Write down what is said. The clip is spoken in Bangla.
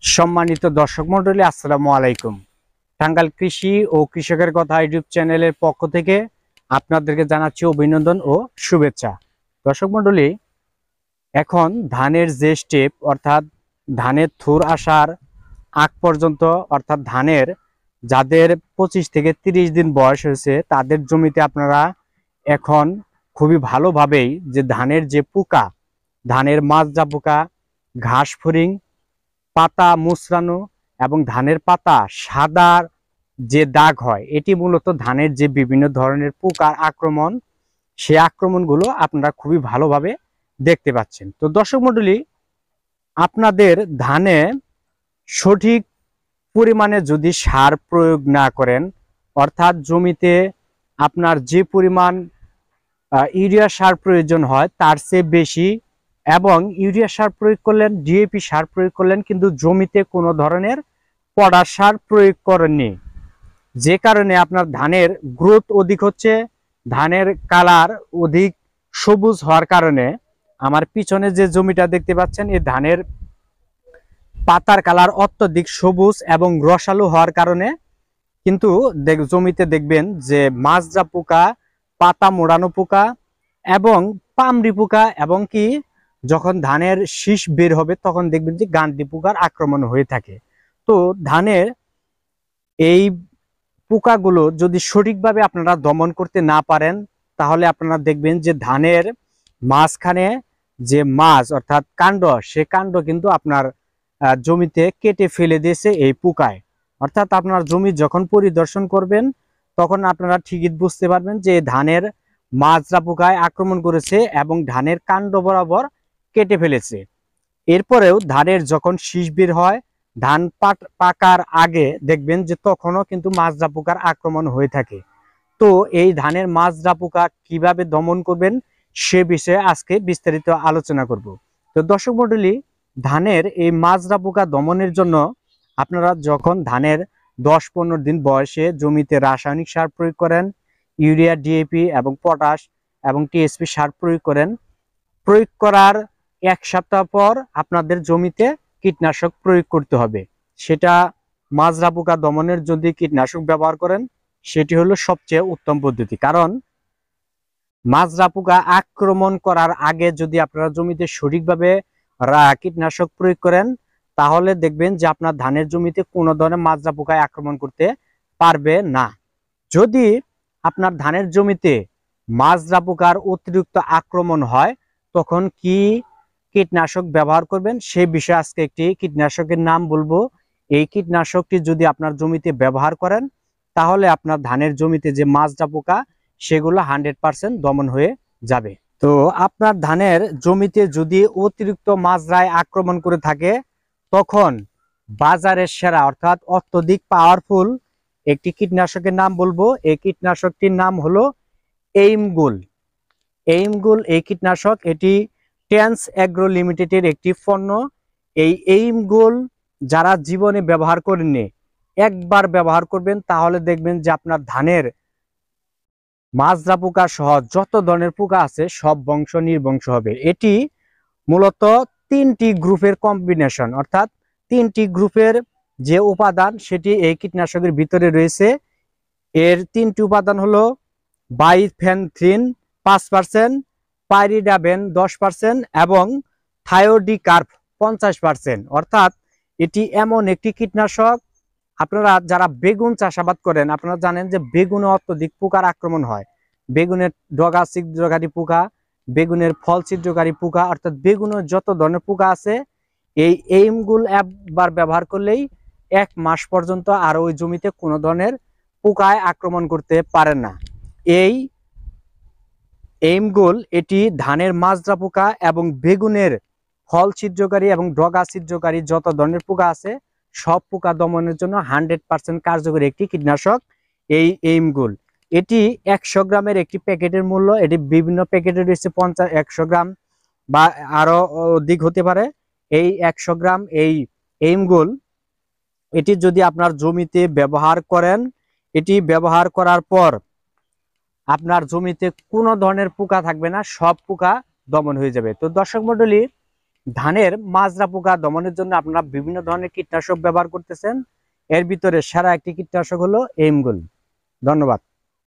সম্মানিত দর্শক মন্ডলী, আসসালামু আলাইকুম। টাঙ্গাইল কৃষি ও কৃষকের কথা ইউটিউব চ্যানেলের পক্ষ থেকে আপনাদেরকে জানাচ্ছি অভিনন্দন ও শুভেচ্ছা। দর্শক মন্ডলী, এখন ধানের যে স্টেপ অর্থাৎ ধানের থুর আসার আগ পর্যন্ত অর্থাৎ ধানের যাদের 25 থেকে 30 দিন বয়স হয়েছে তাদের জমিতে আপনারা এখন খুবই ভালোভাবেই যে ধানের যে পোকা, ধানের মাজরা পোকা, ঘাস ফড়িং, পাতা মুচড়ানো এবং ধানের পাতা সাদার যে দাগ হয়, এটি মূলত ধানের যে বিভিন্ন ধরনের পোকার আক্রমণ, সেই আক্রমণগুলো আপনারা খুবই ভালোভাবে দেখতে পাচ্ছেন। তো দর্শক মণ্ডলী, আপনাদের ধানে সঠিক পরিমাণে যদি সার প্রয়োগ না করেন, অর্থাৎ জমিতে আপনার যে পরিমাণ ইউরিয়া সার প্রয়োজন হয় তার চেয়ে বেশি এবং ইউরিয়া সার প্রয়োগ করলেন, ডিএপি সার প্রয়োগ করলেন, কিন্তু জমিতে কোনো ধরনের পটাশ সার প্রয়োগ করেননি, যে কারণে আপনার ধানের গ্রোথ অধিক হচ্ছে, ধানের কালার অধিক সবুজ হওয়ার কারণে আমার পিছনে যে জমিটা দেখতে পাচ্ছেন, এই ধানের পাতার কালার অত্যধিক সবুজ এবং রসালো হওয়ার কারণে কিন্তু জমিতে দেখবেন যে মাজরা পোকা, পাতা মোড়ানো পোকা এবং পামড়ি পোকা, এবং কি যখন ধানের শীষ বের হবে তখন দেখবেন যে গান্ডি পোকার আক্রমণ হয়ে থাকে। তো ধানের এই পোকাগুলো যদি সঠিকভাবে আপনারা দমন করতে না পারেন, তাহলে আপনারা দেখবেন যে ধানের মাঝখানে যে মাছ অর্থাৎ কাণ্ড, সে কাণ্ড কিন্তু আপনার জমিতে কেটে ফেলে দিয়েছে এই পোকায়। অর্থাৎ আপনার জমি যখন পরিদর্শন করবেন তখন আপনারা ঠিকই বুঝতে পারবেন যে ধানের মাজরা পোকায় আক্রমণ করেছে এবং ধানের কাণ্ড বরাবর কেটে ফেলেছে। এরপরেও ধানের যখন শীষ বের হয়, ধান পাকার আগে দেখবেন যে তখনও কিন্তু মাজরা পোকার আক্রমণ হয়ে থাকে। তো এই ধানের মাজরা পোকা কিভাবে দমন করবেন সে বিষয়ে আজকে বিস্তারিত আলোচনা করব। তো দর্শক মণ্ডলী, ধানের এই মাজরা পোকা দমনের জন্য আপনারা যখন ধানের 10-15 দিন বয়সে জমিতে রাসায়নিক সার প্রয়োগ করেন, ইউরিয়া, ডিএপি এবং পটাশ এবং টিএসপি সার প্রয়োগ করেন, প্রয়োগ করার 1 সপ্তাহ পর আপনাদের জমিতে কীটনাশক প্রয়োগ করতে হবে। সেটা মাজরা পোকা দমনের যদি কীটনাশক ব্যবহার করেন সেটি হলো সবচেয়ে উত্তম পদ্ধতি। কারণ মাজরা পোকা আক্রমণ করার আগে যদি আপনারা জমিতে সঠিকভাবে কীটনাশক প্রয়োগ করেন, তাহলে দেখবেন যে আপনার ধানের জমিতে কোনো ধরনের মাজরা পোকায় আক্রমণ করতে পারবে না। যদি আপনার ধানের জমিতে মাজরা পোকার অতিরিক্ত আক্রমণ হয় তখন কি কীটনাশক ব্যবহার করবেন সে বিষয়ে আজকে একটি কীটনাশকের নাম বলবো। এই কীটনাশকটি যদি আপনার জমিতে ব্যবহার করেন তাহলে আপনার ধানের জমিতে যে মাজরা পোকা সেগুলো 100% দমন হয়ে যাবে। তো আপনার ধানের জমিতে যদি অতিরিক্ত মাজরায় আক্রমণ করে থাকে তখন বাজারের সেরা অর্থাৎ অত্যধিক পাওয়ারফুল একটি কীটনাশকের নাম বলবো। এই কীটনাশকটির নাম হলো এইমগুল। এইমগুল এই কীটনাশক, এটি টেন্স এগ্রো লিমিটেডের একটি পণ্য। এই এইমগুল যারা জীবনে ব্যবহার করেননি, একবার ব্যবহার করবেন তাহলে দেখবেন যে আপনার ধানের মাজরা পোকা সহ যত ধরনের পোকা আছে সব বংশ নির্বংশ হবে। এটি মূলত 3টি গ্রুপের কম্বিনেশন, অর্থাৎ 3টি গ্রুপের যে উপাদান সেটি এই কীটনাশকের ভিতরে রয়েছে। এর 3টি উপাদান হলো বাইফেনথ্রিন 5%, পাইরিডাবেন 10% এবং থায়োডিকার্প 50%। অর্থাৎ এটি এমন একটি কীটনাশক, আপনারা যারা বেগুন চাষাবাদ করেন আপনারা জানেন যে বেগুনে অত্যধিক পোকার আক্রমণ হয়। বেগুনের ডগা ছিদ্রকারী পোকা, বেগুনের ফল ছিদ্রকারী পোকা, অর্থাৎ বেগুনের যত ধরনের পোকা আছে এই এইমগুল একবার ব্যবহার করলেই 1 মাস পর্যন্ত আর ওই জমিতে কোনো ধরনের পোকায় আক্রমণ করতে পারে না। এই এইমগুল এটি ধানের মাজরা পোকা এবং বেগুনের ফল ছিদ্রকারী এবং ডগা ছিদ্রকারী যত ধরনের পোকা আছে সব পোকা দমনের জন্য 100% কার্যকরী একটি কীটনাশক এই এইমগুল। এটি 100 গ্রামের একটি প্যাকেটের মূল্য, এটি বিভিন্ন প্যাকেটে রয়েছে 100 গ্রাম বা আরো অধিক হতে পারে। এই 100 গ্রাম এই এইমগুল এটি যদি আপনার জমিতে ব্যবহার করেন, এটি ব্যবহার করার পর আপনার জমিতে কোনো ধরনের পোকা থাকবে না, সব পোকা দমন হয়ে যাবে। তো দর্শক মণ্ডলী, ধানের মাজরা পোকা দমনের জন্য আপনারা বিভিন্ন ধরনের কীটনাশক ব্যবহার করতেছেন, এর ভিতরে সেরা একটি কীটনাশক হলো এইমগোল। ধন্যবাদ।